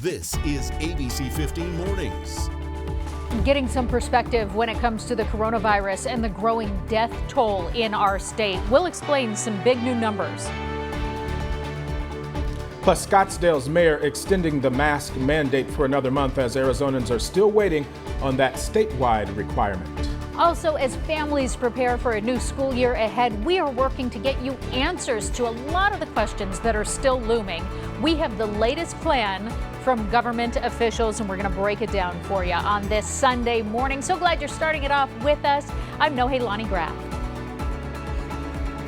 This is ABC15 Mornings. Getting some perspective when it comes to the coronavirus and the growing death toll in our state. We'll explain some big new numbers. Plus, Scottsdale's mayor extending the mask mandate for another month as Arizonans are still waiting on that statewide requirement. Also, as families prepare for a new school year ahead, we are working to get you answers to a lot of the questions that are still looming. We have the latest plan from government officials, and we're going to break it down for you on this Sunday morning. So glad you're starting it off with us. I'm Nohelani Graff.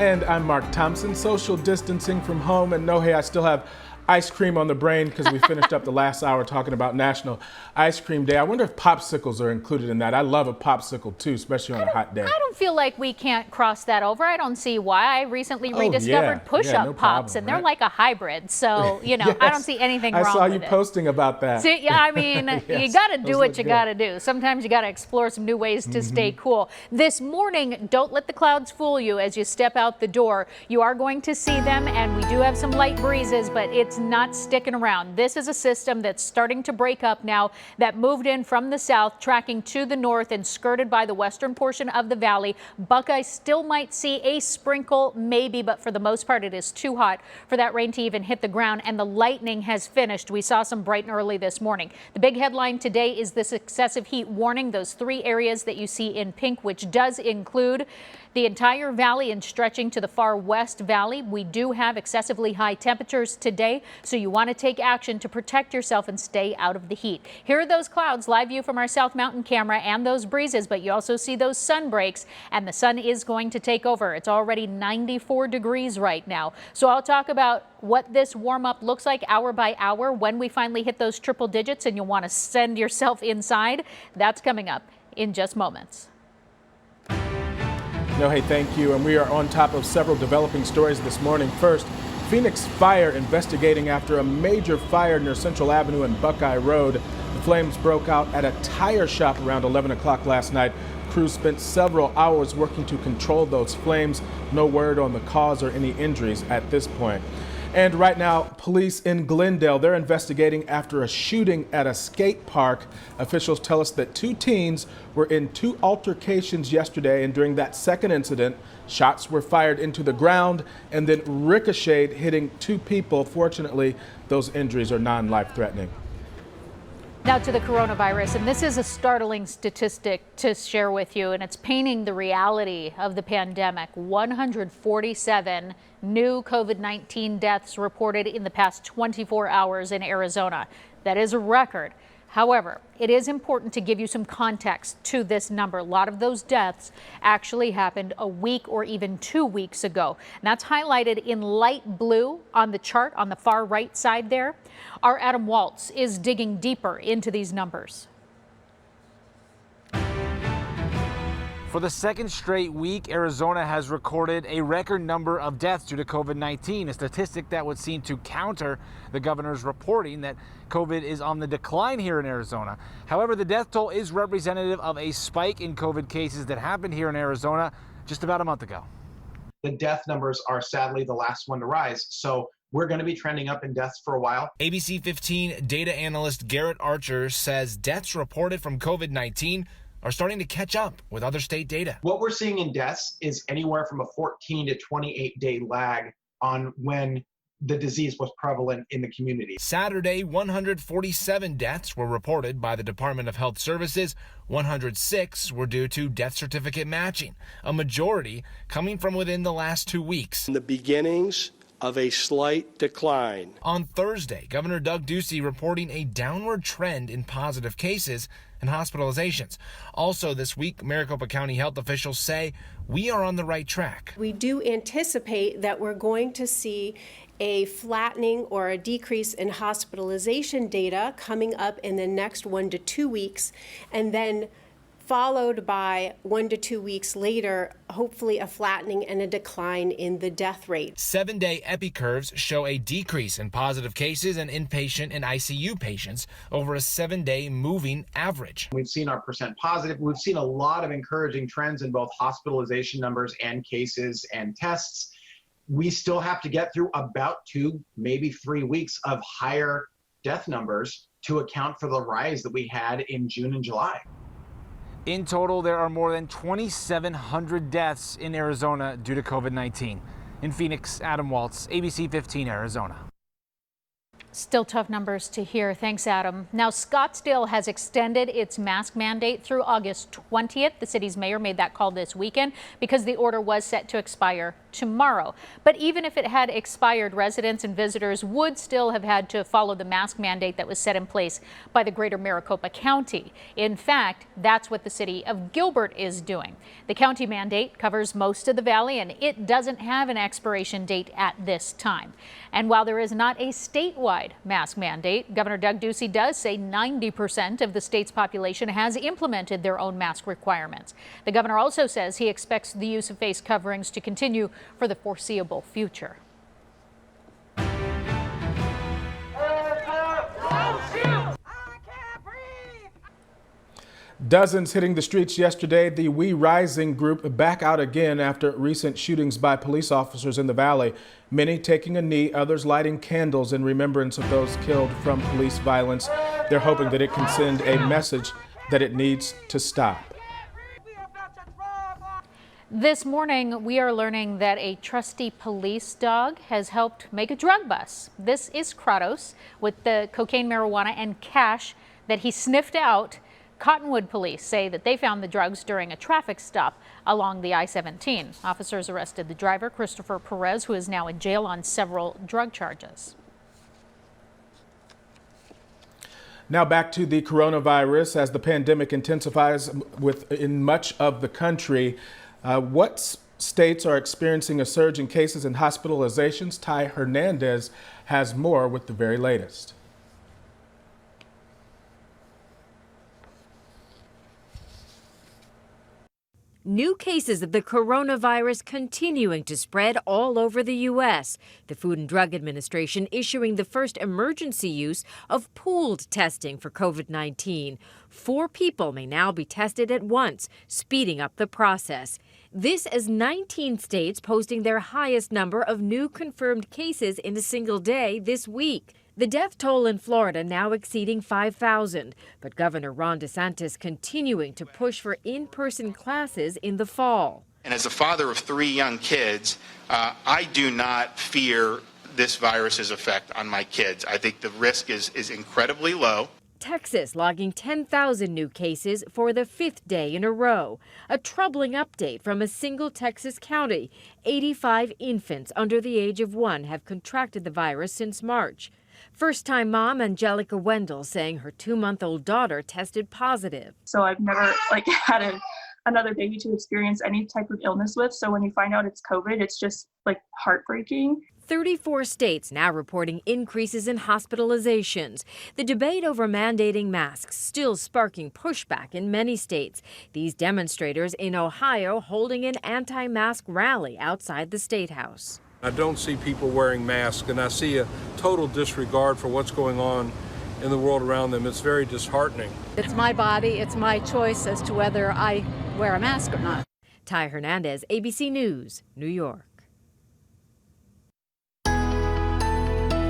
And I'm Mark Thompson, social distancing from home. And I still have ice cream on the brain because we finished up the last hour talking about National Ice Cream Day. I wonder if popsicles are included in that. I love a popsicle too, especially on a hot day. I don't feel like we can't cross that over. I don't see why. I recently rediscovered push-up pops, and they're like a hybrid. So, yes. I don't see anything wrong with it. I saw you posting about that. See, yeah, I mean, you got to do what you got to do. Sometimes you got to explore some new ways to stay cool. This morning, don't let the clouds fool you as you step out the door. You are going to see them, and we do have some light breezes, but it's not sticking around. This is a system that's starting to break up now that moved in from the south, tracking to the north and skirted by the western portion of the valley. Buckeye still might see a sprinkle, maybe, but for the most part, it is too hot for that rain to even hit the ground, and the lightning has finished. We saw some bright and early this morning. The big headline today is this excessive heat warning, those 3 areas that you see in pink, which does include the entire valley and stretching to the far west valley. We do have excessively high temperatures today, so you want to take action to protect yourself and stay out of the heat. Here are those clouds, live view from our South Mountain camera, and those breezes, but you also see those sun breaks, and the sun is going to take over. It's already 94 degrees right now. So I'll talk about what this warm up looks like hour by hour when we finally hit those triple digits and you'll want to send yourself inside. That's coming up in just moments. Thank you. And we are on top of several developing stories this morning. First, Phoenix Fire investigating after a major fire near Central Avenue and Buckeye Road. The flames broke out at a tire shop around 11 o'clock last night. Crews spent several hours working to control those flames. No word on the cause or any injuries at this point. And right now, police in Glendale, they're investigating after a shooting at a skate park. Officials tell us that 2 teens were in 2 altercations yesterday, and during that second incident, shots were fired into the ground and then ricocheted, hitting 2 people. Fortunately, those injuries are non-life-threatening. Now to the coronavirus, and this is a startling statistic to share with you, and it's painting the reality of the pandemic. 147 new COVID-19 deaths reported in the past 24 hours in Arizona. That is a record. However, it is important to give you some context to this number. A lot of those deaths actually happened a week or even 2 weeks ago. And that's highlighted in light blue on the chart on the far right side there. Our Adam Waltz is digging deeper into these numbers. For the second straight week, Arizona has recorded a record number of deaths due to COVID-19, a statistic that would seem to counter the governor's reporting that COVID is on the decline here in Arizona. However, the death toll is representative of a spike in COVID cases that happened here in Arizona just about a month ago. The death numbers are sadly the last one to rise, so we're going to be trending up in deaths for a while. ABC15 data analyst Garrett Archer says deaths reported from COVID-19 are starting to catch up with other state data. What we're seeing in deaths is anywhere from a 14 to 28 day lag on when the disease was prevalent in the community. Saturday, 147 deaths were reported by the Department of Health Services. 106 were due to death certificate matching, a majority coming from within the last 2 weeks. The beginnings of a slight decline. On Thursday, Governor Doug Ducey reporting a downward trend in positive cases and hospitalizations. Also this week, Maricopa County health officials say we are on the right track. We do anticipate that we're going to see a flattening or a decrease in hospitalization data coming up in the next 1 to 2 weeks, and then followed by 1 to 2 weeks later, hopefully a flattening and a decline in the death rate. 7-day epi curves show a decrease in positive cases and inpatient and ICU patients over a 7-day moving average. We've seen our percent positive. We've seen a lot of encouraging trends in both hospitalization numbers and cases and tests. We still have to get through about 2, maybe 3 weeks of higher death numbers to account for the rise that we had in June and July. In total, there are more than 2,700 deaths in Arizona due to COVID-19. In Phoenix, Adam Waltz, ABC 15 Arizona. Still tough numbers to hear. Thanks, Adam. Now, Scottsdale has extended its mask mandate through August 20th. The city's mayor made that call this weekend because the order was set to expire tomorrow. But even if it had expired, residents and visitors would still have had to follow the mask mandate that was set in place by the greater Maricopa County. In fact, that's what the city of Gilbert is doing. The county mandate covers most of the valley, and it doesn't have an expiration date at this time. And while there is not a statewide mask mandate, Governor Doug Ducey does say 90% of the state's population has implemented their own mask requirements. The governor also says he expects the use of face coverings to continue for the foreseeable future. Dozens hitting the streets yesterday. The We Rising group back out again after recent shootings by police officers in the valley. Many taking a knee, others lighting candles in remembrance of those killed from police violence. They're hoping that it can send a message that it needs to stop. This morning, we are learning that a trusty police dog has helped make a drug bust. This is Kratos with the cocaine, marijuana, and cash that he sniffed out. Cottonwood police say that they found the drugs during a traffic stop along the I-17. Officers arrested the driver, Christopher Perez, who is now in jail on several drug charges. Now back to the coronavirus as the pandemic intensifies in much of the country. What states are experiencing a surge in cases and hospitalizations? Ty Hernandez has more with the very latest. New cases of the coronavirus continuing to spread all over the U.S. The Food and Drug Administration issuing the first emergency use of pooled testing for COVID-19. 4 people may now be tested at once, speeding up the process. This as 19 states posting their highest number of new confirmed cases in a single day this week. The death toll in Florida now exceeding 5,000, but Governor Ron DeSantis continuing to push for in-person classes in the fall. And as a father of 3 young kids, I do not fear this virus's effect on my kids. I think the risk is incredibly low. Texas logging 10,000 new cases for the 5th day in a row. A troubling update from a single Texas county. 85 infants under the age of 1 have contracted the virus since March. First-time mom Angelica Wendell saying her 2-month-old daughter tested positive. So I've never had another baby to experience any type of illness with. So when you find out it's COVID, it's just heartbreaking. 34 states now reporting increases in hospitalizations. The debate over mandating masks still sparking pushback in many states. These demonstrators in Ohio holding an anti-mask rally outside the State House. I don't see people wearing masks, and I see a total disregard for what's going on in the world around them. It's very disheartening. It's my body, it's my choice as to whether I wear a mask or not. Ty Hernandez, ABC News, New York.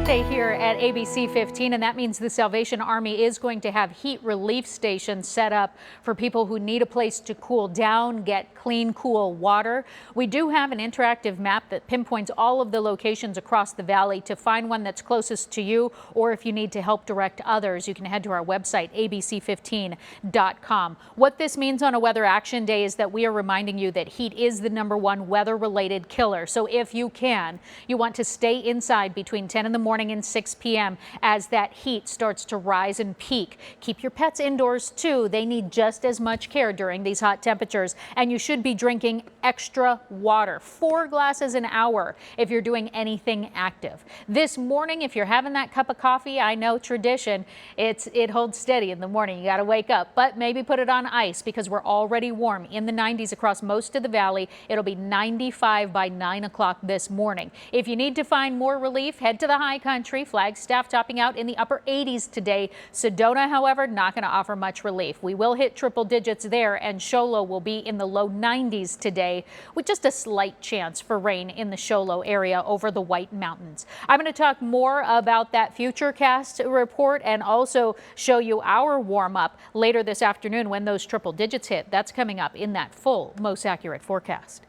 Day here at ABC 15, and that means the Salvation Army is going to have heat relief stations set up for people who need a place to cool down, get clean, cool water. We do have an interactive map that pinpoints all of the locations across the valley. To find one that's closest to you, or if you need to help direct others, you can head to our website, abc15.com. What this means on a Weather Action Day is that we are reminding you that heat is the #1 weather-related killer. So if you can, you want to stay inside between 10 in the morning and 6 p.m. as that heat starts to rise and peak. Keep your pets indoors too. They need just as much care during these hot temperatures. And you should be drinking extra water, 4 glasses an hour if you're doing anything active. This morning, if you're having that cup of coffee, I know tradition, it holds steady in the morning. You got to wake up, but maybe put it on ice because we're already warm in the 90s across most of the valley. It'll be 95 by 9 o'clock this morning. If you need to find more relief, head to the high country. Flagstaff topping out in the upper 80s today. Sedona, however, not going to offer much relief. We will hit triple digits there, and Show Low will be in the low 90s today, with just a slight chance for rain in the Show Low area over the White Mountains. I'm going to talk more about that Futurecast report and also show you our warm up later this afternoon when those triple digits hit. That's coming up in that full, most accurate forecast.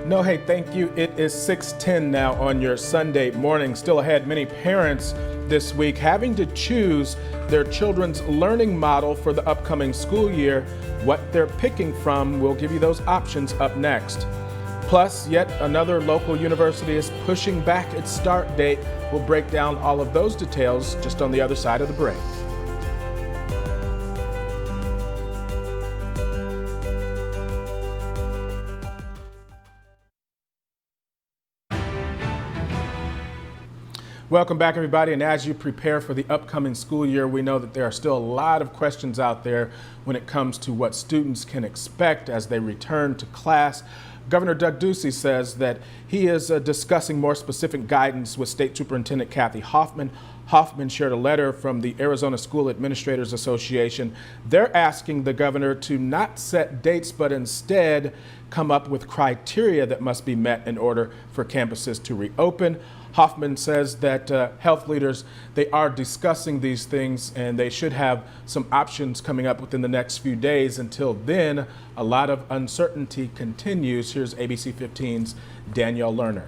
No, hey, thank you. It is 6:10 now on your Sunday morning. Still ahead, many parents this week having to choose their children's learning model for the upcoming school year. What they're picking from, we'll give you those options up next. Plus, yet another local university is pushing back its start date. We'll break down all of those details just on the other side of the break. Welcome back, everybody. And as you prepare for the upcoming school year, we know that there are still a lot of questions out there when it comes to what students can expect as they return to class. Governor Doug Ducey says that he is discussing more specific guidance with State Superintendent Kathy Hoffman. Hoffman shared a letter from the Arizona School Administrators Association. They're asking the governor to not set dates, but instead come up with criteria that must be met in order for campuses to reopen. Hoffman says that health leaders, they are discussing these things and they should have some options coming up within the next few days. Until then, a lot of uncertainty continues. Here's ABC 15's Danielle Lerner.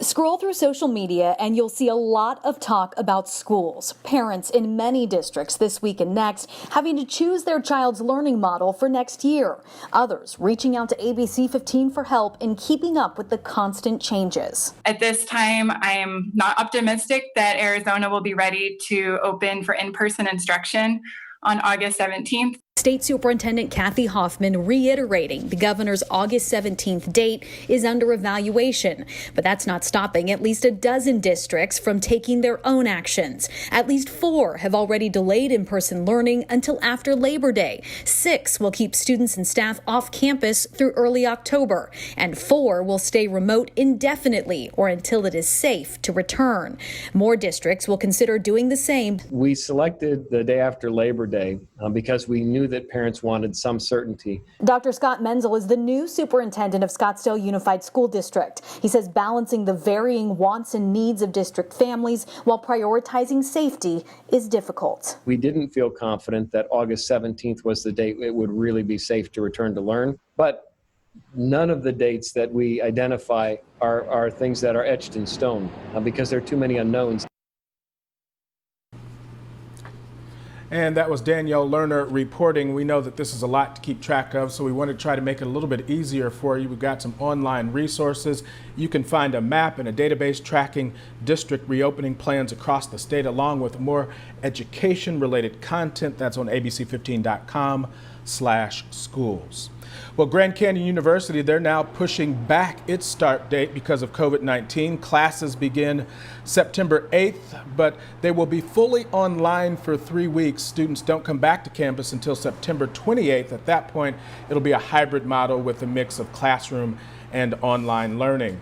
Scroll through social media and you'll see a lot of talk about schools. Parents in many districts this week and next having to choose their child's learning model for next year. Others reaching out to ABC 15 for help in keeping up with the constant changes. At this time, I am not optimistic that Arizona will be ready to open for in-person instruction on August 17th. State Superintendent Kathy Hoffman reiterating the governor's August 17th date is under evaluation, but that's not stopping at least a dozen districts from taking their own actions. At least 4 have already delayed in-person learning until after Labor Day. 6 will keep students and staff off campus through early October, and 4 will stay remote indefinitely or until it is safe to return. More districts will consider doing the same. We selected the day after Labor Day because we knew that parents wanted some certainty. Dr. Scott Menzel is the new superintendent of Scottsdale Unified School District. He says balancing the varying wants and needs of district families while prioritizing safety is difficult. We didn't feel confident that August 17th was the date it would really be safe to return to learn, but none of the dates that we identify are things that are etched in stone because there are too many unknowns. And that was Danielle Lerner reporting. We know that this is a lot to keep track of, so we want to try to make it a little bit easier for you. We've got some online resources. You can find a map and a database tracking district reopening plans across the state, along with more education-related content. That's on abc15.com/schools. Well, Grand Canyon University, they're now pushing back its start date because of COVID-19. Classes begin September 8th, but they will be fully online for 3 weeks. Students don't come back to campus until September 28th. At that point, it'll be a hybrid model with a mix of classroom and online learning.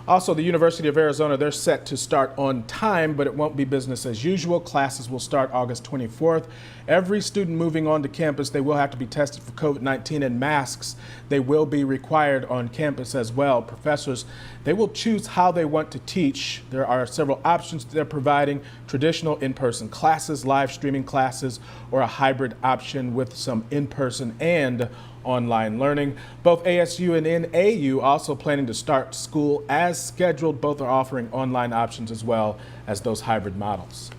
Also, the University of Arizona, they're set to start on time, but it won't be business as usual. Classes will start August 24th. Every student moving onto campus, they will have to be tested for COVID-19, and masks, they will be required on campus as well. Professors, they will choose how they want to teach. There are several options they're providing: traditional in-person classes, live streaming classes, or a hybrid option with some in-person and online learning. Both ASU and NAU also planning to start school as scheduled. Both are offering online options as well as those hybrid models.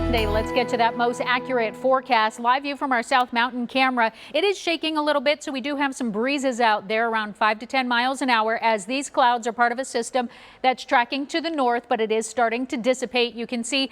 Today, let's get to that most accurate forecast. Live view from our South Mountain camera. It is shaking a little bit, so we do have some breezes out there around 5 to 10 miles an hour as these clouds are part of a system that's tracking to the north, but it is starting to dissipate. You can see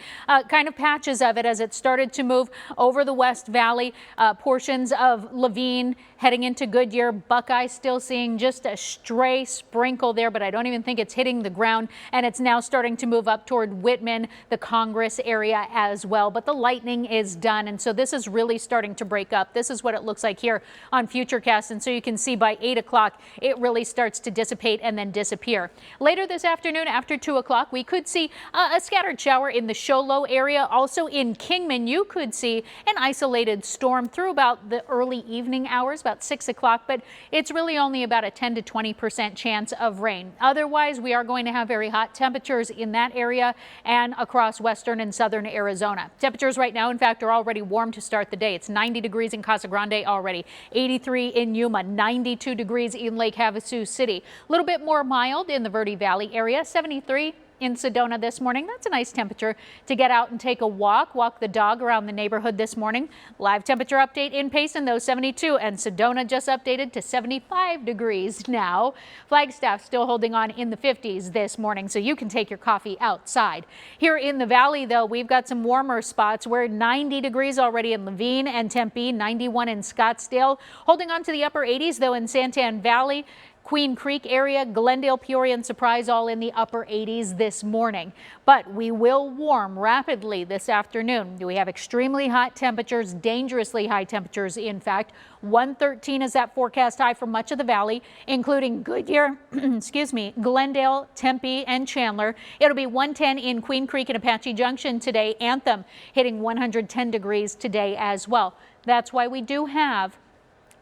kind of patches of it as it started to move over the West Valley, portions of Laveen heading into Goodyear. Buckeye still seeing just a stray sprinkle there, but I don't even think it's hitting the ground. And it's now starting to move up toward Whitman, the Congress area as well, but the lightning is done. And so this is really starting to break up. This is what it looks like here on Futurecast. And so you can see by 8 o'clock, it really starts to dissipate and then disappear. Later this afternoon, after 2 o'clock, we could see a scattered shower in the Show Low area. Also in Kingman, you could see an isolated storm through about the early evening hours, about 6 o'clock, but it's really only about a 10 to 20% chance of rain. Otherwise, we are going to have very hot temperatures in that area and across western and southern Arizona. Temperatures right now, in fact, are already warm to start the day. It's 90 degrees in Casa Grande already, 83 in Yuma, 92 degrees in Lake Havasu City. A little bit more mild in the Verde Valley area, 73 in Sedona this morning. That's a nice temperature to get out and take a walk the dog around the neighborhood this morning. Live temperature update in Payson, though, 72, and Sedona just updated to 75 degrees now. Flagstaff still holding on in the 50s this morning, so you can take your coffee outside. Here in the valley, though, we've got some warmer spots. We're 90 degrees already in Levine and Tempe, 91 in Scottsdale. Holding on to the upper 80s, though, in Santan Valley, Queen Creek area, Glendale, Peoria, and Surprise all in the upper 80s this morning. But we will warm rapidly this afternoon. We have extremely hot temperatures, dangerously high temperatures, in fact. 113 is that forecast high for much of the valley, including Goodyear, Glendale, Tempe, and Chandler. It'll be 110 in Queen Creek and Apache Junction today. Anthem hitting 110 degrees today as well. That's why we do have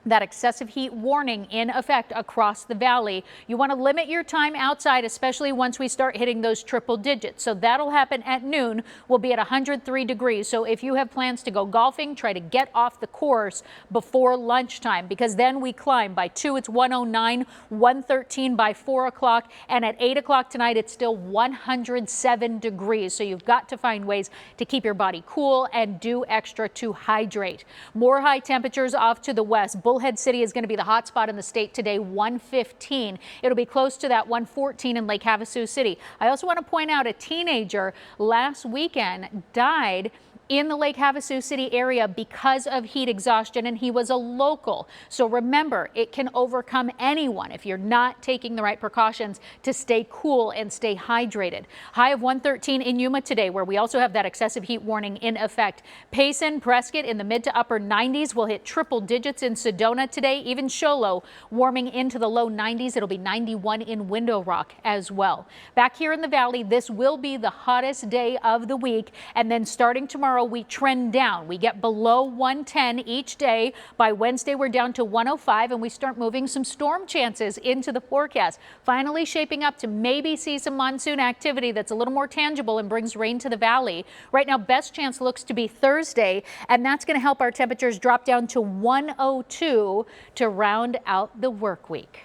that excessive heat warning in effect across the valley. You want to limit your time outside, especially once we start hitting those triple digits. So that'll happen at noon. We'll be at 103 degrees. So if you have plans to go golfing, try to get off the course before lunchtime, because then we climb. By 2, it's 109, 113 by 4 o'clock, and at 8 o'clock tonight, it's still 107 degrees. So you've got to find ways to keep your body cool and do extra to hydrate. More high temperatures off to the west. Bullhead City is going to be the hot spot in the state today, 115. It'll be close to that 114 in Lake Havasu City. I also want to point out a teenager last weekend died in the Lake Havasu City area because of heat exhaustion, and he was a local. So remember, it can overcome anyone if you're not taking the right precautions to stay cool and stay hydrated. High of 113 in Yuma today, where we also have that excessive heat warning in effect. Payson, Prescott in the mid to upper 90s. Will hit triple digits in Sedona today. Even Show Low warming into the low 90s. It'll be 91 in Window Rock as well. Back here in the valley, this will be the hottest day of the week, and then starting tomorrow, we trend down. We get below 110 each day. By Wednesday, we're down to 105, and we start moving some storm chances into the forecast. Finally shaping up to maybe see some monsoon activity that's a little more tangible and brings rain to the valley. Right now, best chance looks to be Thursday, and that's going to help our temperatures drop down to 102 to round out the work week.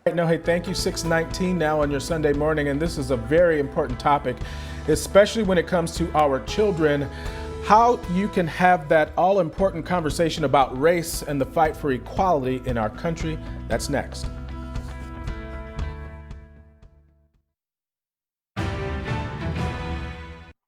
Right now, hey, thank you. 6:19 now on your Sunday morning, and this is a very important topic, especially when it comes to our children. How you can have that all-important conversation about race and the fight for equality in our country. That's next.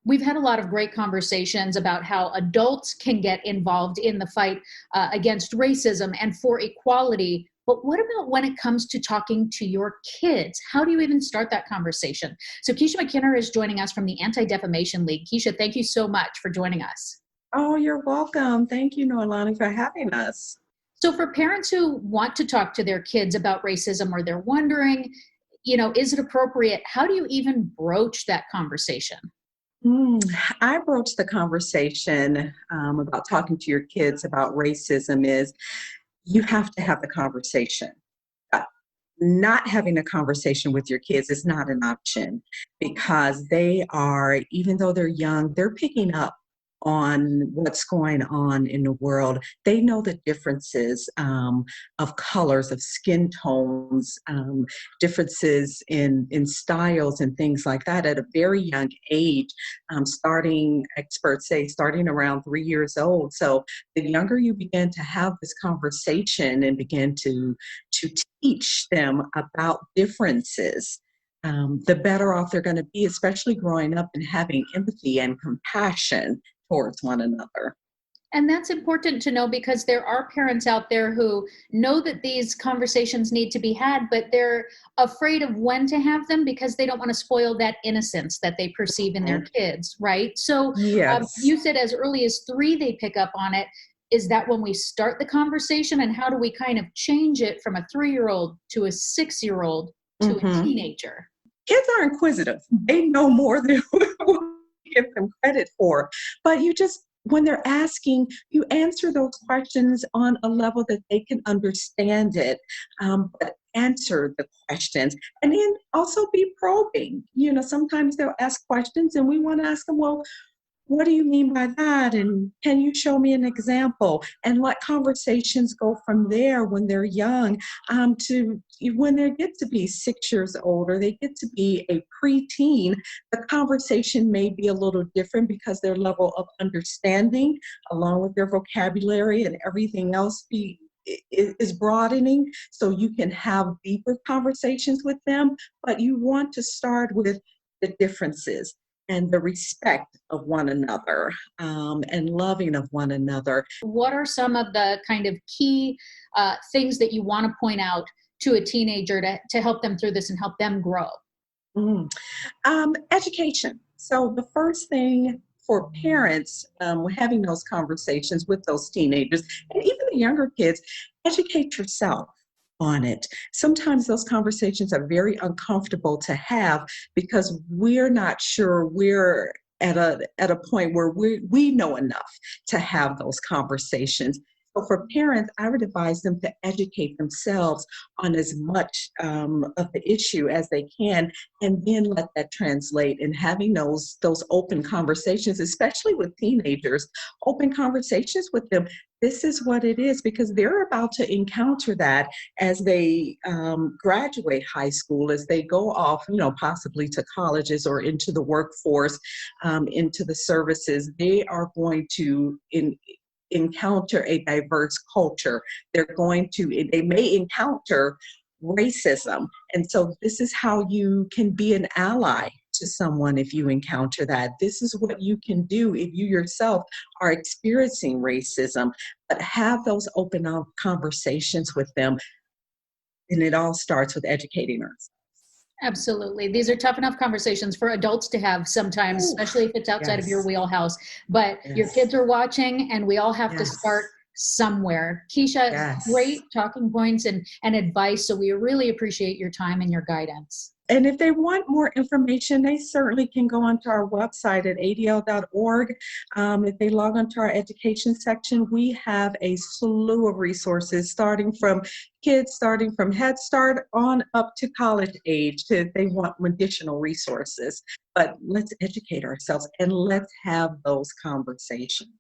We've had a lot of great conversations about how adults can get involved in the fight against racism and for equality. But what about when it comes to talking to your kids? How do you even start that conversation? So Keisha McKinnon is joining us from the Anti-Defamation League. Keisha, thank you so much for joining us. Oh, you're welcome. Thank you, Noelani, for having us. So for parents who want to talk to their kids about racism, or they're wondering, is it appropriate? How do you even broach that conversation? I broach the conversation about talking to your kids about racism is you have to have the conversation. Not having a conversation with your kids is not an option, because they are, even though they're young, they're picking up on what's going on in the world. They know the differences of colors, of skin tones, differences in styles and things like that at a very young age, experts say starting around 3 years old. So the younger you begin to have this conversation and begin to teach them about differences, the better off they're going to be, especially growing up and having empathy and compassion towards one another. And that's important to know because there are parents out there who know that these conversations need to be had, but they're afraid of when to have them because they don't want to spoil that innocence that they perceive in their kids, right? So Yes. you said as early as 3 they pick up on it. Is that when we start the conversation, and how do we kind of change it from a 3-year-old to a 6-year-old to a teenager? Kids are inquisitive. They know more than we give them credit for. But when they're asking, you answer those questions on a level that they can understand it, but answer the questions. And then also be probing. Sometimes they'll ask questions and we want to ask them, well, what do you mean by that? And can you show me an example? And let conversations go from there when they're young to when they get to be 6 years old or they get to be a preteen, the conversation may be a little different because their level of understanding, along with their vocabulary and everything else, is broadening. So you can have deeper conversations with them, but you want to start with the differences and the respect of one another and loving of one another. What are some of the kind of key things that you want to point out to a teenager to help them through this and help them grow? Education. So the first thing for parents, having those conversations with those teenagers and even the younger kids, educate yourself on it. Sometimes those conversations are very uncomfortable to have because we're not sure we're at a point where we know enough to have those conversations. So for parents, I would advise them to educate themselves on as much of the issue as they can, and then let that translate. And having those open conversations, especially with teenagers, open conversations with them. This is what it is, because they're about to encounter that as they graduate high school, as they go off, possibly to colleges or into the workforce, into the services. They are going to encounter a diverse culture. They may encounter racism. And so this is how you can be an ally to someone if you encounter that. This is what you can do if you yourself are experiencing racism, but have those open up conversations with them. And it all starts with educating us. Absolutely. These are tough enough conversations for adults to have sometimes, especially if it's outside of your wheelhouse. But your kids are watching, and we all have to start somewhere. Keisha, great talking points and advice. So we really appreciate your time and your guidance. And if they want more information, they certainly can go onto our website at adl.org. If they log onto our education section, we have a slew of resources starting from Head Start on up to college age if they want additional resources. But let's educate ourselves and let's have those conversations.